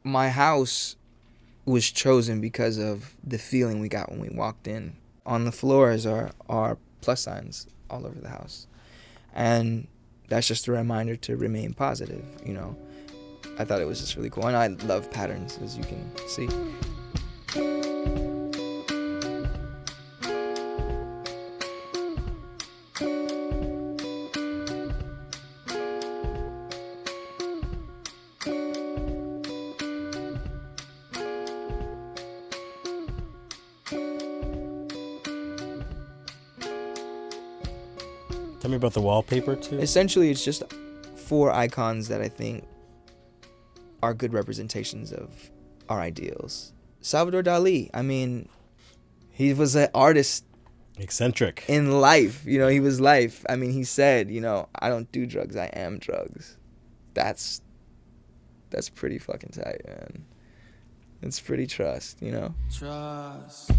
my house was chosen because of the feeling we got when we walked in. On the floors are plus signs all over the house. And that's just a reminder to remain positive, you know. I thought it was just really cool. And I love patterns, as you can see. Tell me about the wallpaper, too. Essentially, it's just 4 icons that I think are good representations of our ideals. Salvador Dali, I mean, he was an artist. Eccentric. In life, you know, he was life. I mean, he said, you know, I don't do drugs, I am drugs. That's pretty fucking tight, man. It's pretty trust, you know? Trust.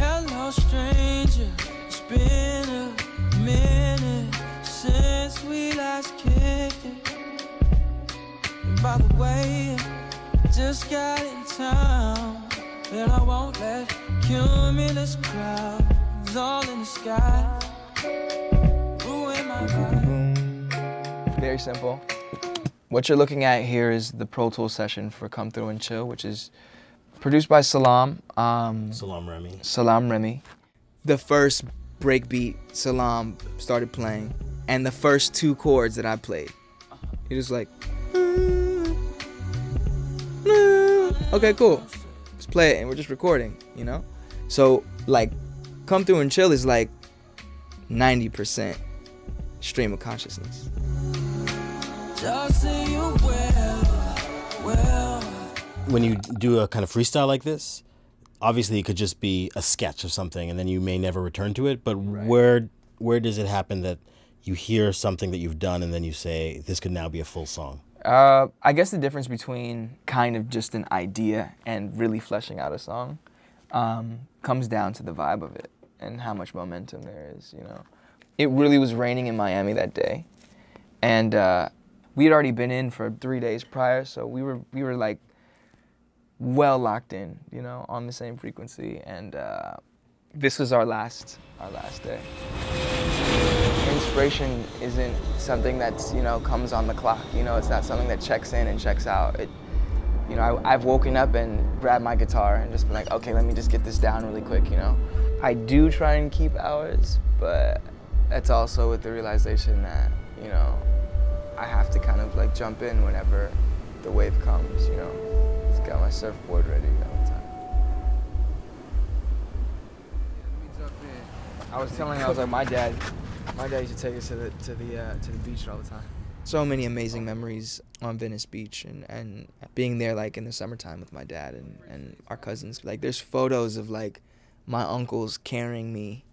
Hello, stranger. It's been a minute since we last kicked it. And by the way, just got in town, and I won't let cumulus clouds all in the sky ruin my vibe. Very simple. What you're looking at here is the Pro Tools session for Come Through and Chill, which is produced by Salam. Salam Remy. The first breakbeat Salam started playing, and the first 2 chords that I played, he was like, okay, cool. Let's play it, and we're just recording, you know? So, like, Come Through and Chill is like 90% stream of consciousness. Just say you well. When you do a kind of freestyle like this, obviously it could just be a sketch of something and then you may never return to it, but right. where does it happen that you hear something that you've done and then you say, this could now be a full song? I guess the difference between kind of just an idea and really fleshing out a song comes down to the vibe of it and how much momentum there is, you know. It really was raining in Miami that day, and we had already been in for 3 days prior, so we were like well locked in, you know, on the same frequency, and this was our last day. Inspiration isn't something that's, you know, comes on the clock, you know, it's not something that checks in and checks out. You know, I've woken up and grabbed my guitar and just been like, okay, let me just get this down really quick, you know. I do try and keep hours, but that's also with the realization that, you know, I have to kind of like jump in whenever the wave comes, you know. Just got my surfboard ready all the time. I was telling her, I was like, my dad used to take us to the beach all the time. So many amazing memories on Venice Beach and being there like in the summertime with my dad and our cousins. Like there's photos of like my uncles carrying me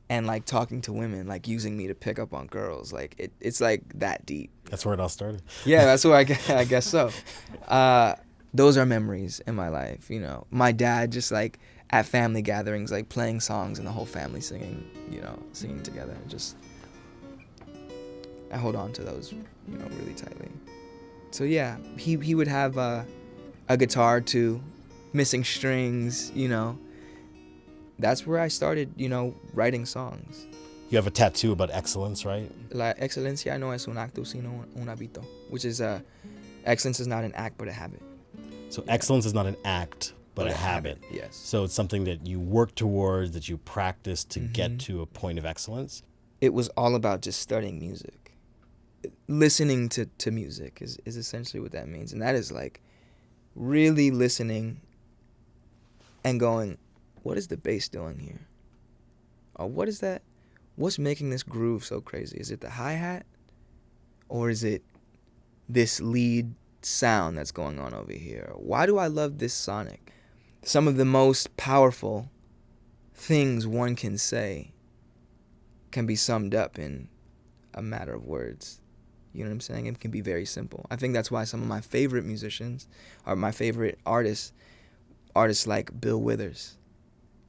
and like talking to women, like using me to pick up on girls. Like it's like that deep. That's where it all started. Yeah, that's where I guess so. Those are memories in my life, you know. My dad just like at family gatherings, like playing songs and the whole family singing, you know, singing together. Just, I hold on to those, you know, really tightly. So yeah, he would have a guitar too, missing strings, you know. That's where I started, you know, writing songs. You have a tattoo about excellence, right? La excelencia no es un acto, sino un hábito, which is excellence is not an act, but a habit. So excellence is not an act, but a habit. Yes. So it's something that you work towards, that you practice to get to a point of excellence. It was all about just studying music. Listening to music is essentially what that means. And that is like really listening and going, what is the bass doing here? Or what is that? What's making this groove so crazy? Is it the hi-hat? Or is it this lead sound that's going on over here? Why do I love this sonic? Some of the most powerful things one can say can be summed up in a matter of words. You know what I'm saying? It can be very simple. I think that's why some of my favorite musicians are my favorite artists like Bill Withers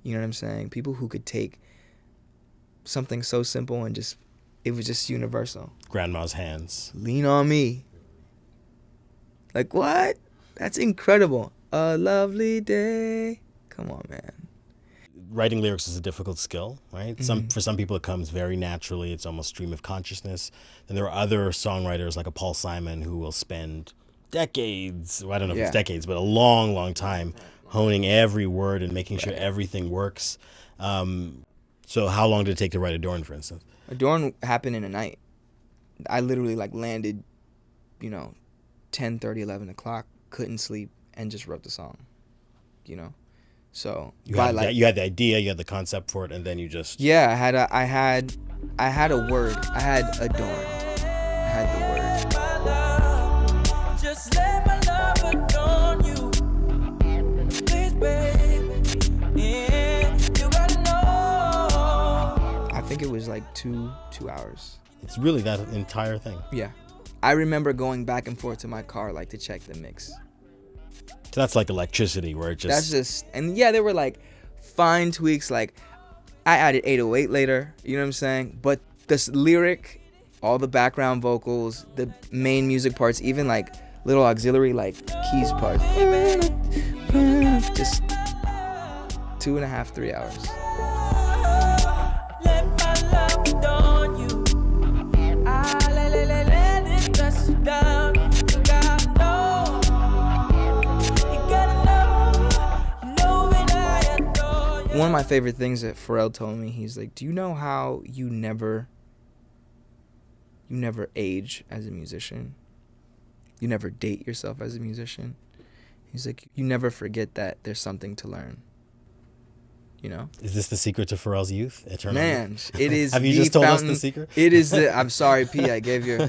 You know what I'm saying? People who could take something so simple and just, it was just universal. Grandma's hands. Lean on me. Like, what? That's incredible. A lovely day. Come on, man. Writing lyrics is a difficult skill, right? For some people it comes very naturally. It's almost stream of consciousness. And there are other songwriters like a Paul Simon who will spend decades, well, I don't know if it's decades, but a long, long time honing every word and making sure everything works. So how long did it take to write Adorn, for instance? Adorn happened in a night. I literally like landed, 10:30, 11 o'clock, couldn't sleep, and just wrote the song, So you had the idea, you had the concept for it, and then you just I had a word. I had Adorn. I had the word. Just let my love adorn you. Please, baby. Yeah, you gotta know. I think it was like two hours. It's really that entire thing. Yeah. I remember going back and forth to my car like to check the mix. So that's like electricity where it just... That's just... And yeah, there were like fine tweaks. Like I added 808 later. You know what I'm saying? But this lyric, all the background vocals, the main music parts, even like little auxiliary like keys parts. Just 2.5, 3 hours. Let my love adorn you. Let it dress you down. You gotta know. You gotta know when I adore you. One of my favorite things that Pharrell told me, he's like, do you know how you never age as a musician? You never date yourself as a musician. He's like, you never forget that there's something to learn. Is this the secret to Pharrell's youth? Eternal Man, youth? it is. Have you just told us the secret? It is I'm sorry, P. I gave your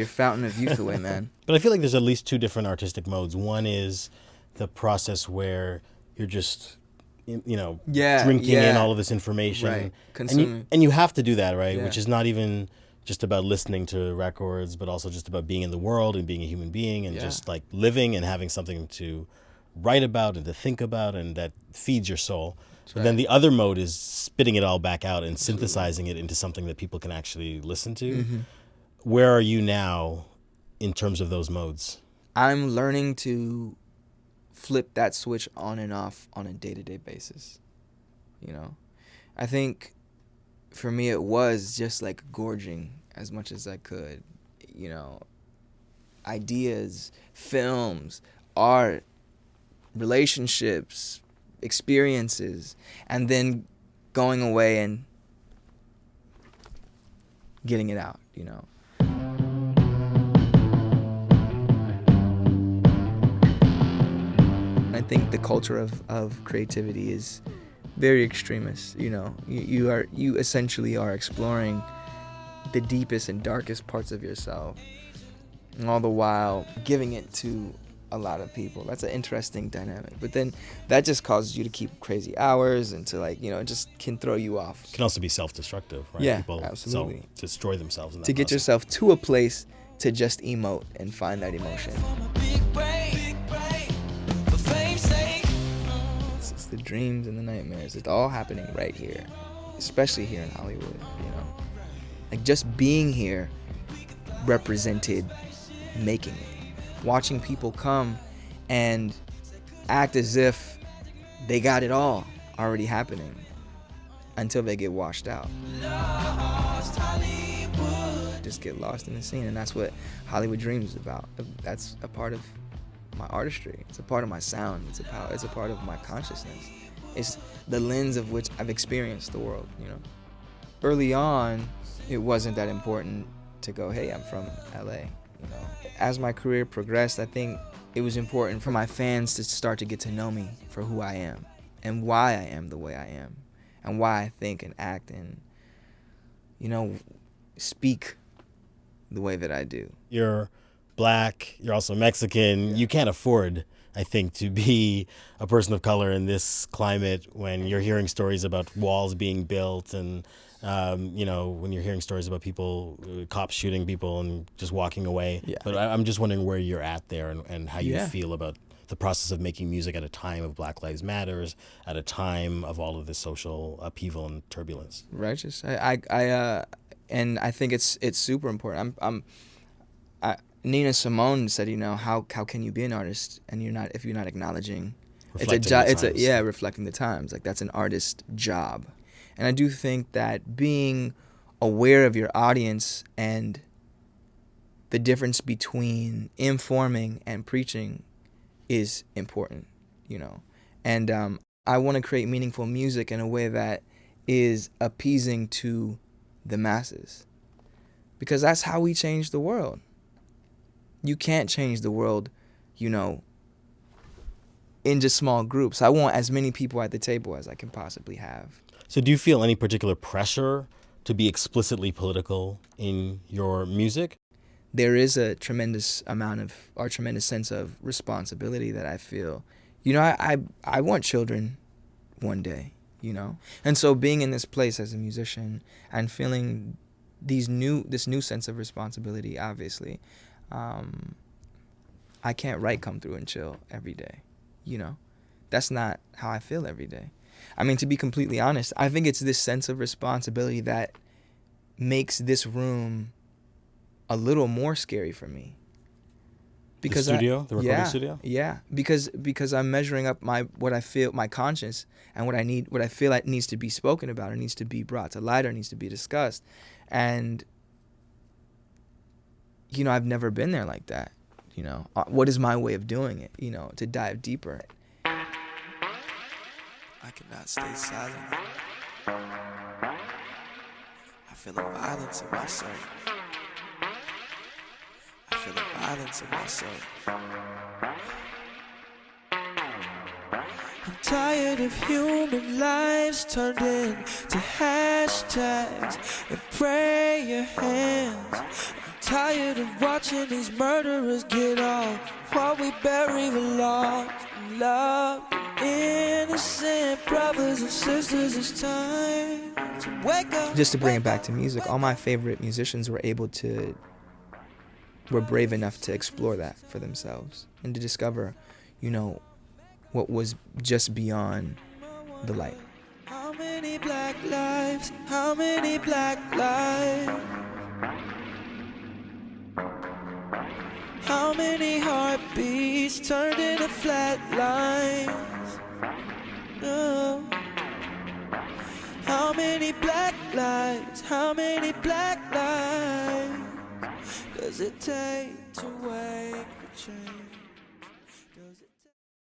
fountain of youth away, man. But I feel like there's at least two different artistic modes. One is the process where you're just, drinking in all of this information. Right. Consuming. And you have to do that, right? Yeah. Which is not even just about listening to records, but also just about being in the world and being a human being and just like living and having something to write about and to think about, and that feeds your soul. And then the other mode is spitting it all back out and synthesizing it into something that people can actually listen to. Mm-hmm. Where are you now in terms of those modes? I'm learning to flip that switch on and off on a day-to-day basis. I think for me it was just like gorging as much as I could. Ideas, films, art, relationships, experiences, and then going away and getting it out, I think the culture of creativity is very extremist. You essentially are exploring the deepest and darkest parts of yourself, and all the while giving it to a lot of people. That's an interesting dynamic. But then that just causes you to keep crazy hours and to it just can throw you off. It can also be self-destructive, right? Yeah, People absolutely. destroy themselves in that to get process. yourself to a place to just emote and find that emotion. It's the dreams and the nightmares. It's all happening right here, especially here in Hollywood, Like just being here represented making it. Watching people come and act as if they got it all already happening until they get washed out. Just get lost in the scene, and that's what Hollywood Dreams is about. That's a part of my artistry. It's a part of my sound. It's a part of my consciousness. It's the lens of which I've experienced the world, Early on, it wasn't that important to go, hey, I'm from LA. As my career progressed, I think it was important for my fans to start to get to know me for who I am and why I am the way I am and why I think and act and, speak the way that I do. You're black, you're also Mexican. Yeah. You can't afford, I think, to be a person of color in this climate when you're hearing stories about walls being built and when you're hearing stories about people, cops shooting people and just walking away. Yeah. But I'm just wondering where you're at there and how you feel about the process of making music at a time of Black Lives Matters, at a time of all of this social upheaval and turbulence? Righteous. And I think it's super important. Nina Simone said, how can you be an artist and if you're not acknowledging reflecting the times. Like, that's an artist's job. And I do think that being aware of your audience and the difference between informing and preaching is important, And I want to create meaningful music in a way that is appeasing to the masses, because that's how we change the world. You can't change the world, in just small groups. I want as many people at the table as I can possibly have. So do you feel any particular pressure to be explicitly political in your music? There is a tremendous sense of responsibility that I feel. I want children one day, And so being in this place as a musician and feeling this new sense of responsibility, obviously, I can't write Come Through and Chill every day, That's not how I feel every day. I mean, to be completely honest, I think it's this sense of responsibility that makes this room a little more scary for me. Because the recording studio? Yeah, because I'm measuring up what I feel, my conscience, and what I feel like needs to be spoken about, or needs to be brought to light, or needs to be discussed. And I've never been there like that. What is my way of doing it? To dive deeper. I cannot stay silent. I feel the violence in my soul. I feel the violence in my soul. I'm tired of human lives turned into hashtags and prayer hands. I'm tired of watching these murderers get off while we bury the lost and love. Innocent brothers and sisters, it's time to wake up. Just to bring it back to music, all my favorite musicians were brave enough to explore that for themselves and to discover, what was just beyond the light. How many black lives? How many black lives? How many heartbeats turned into flat lines? Oh. How many black lives? How many black lives does it take to wake a change?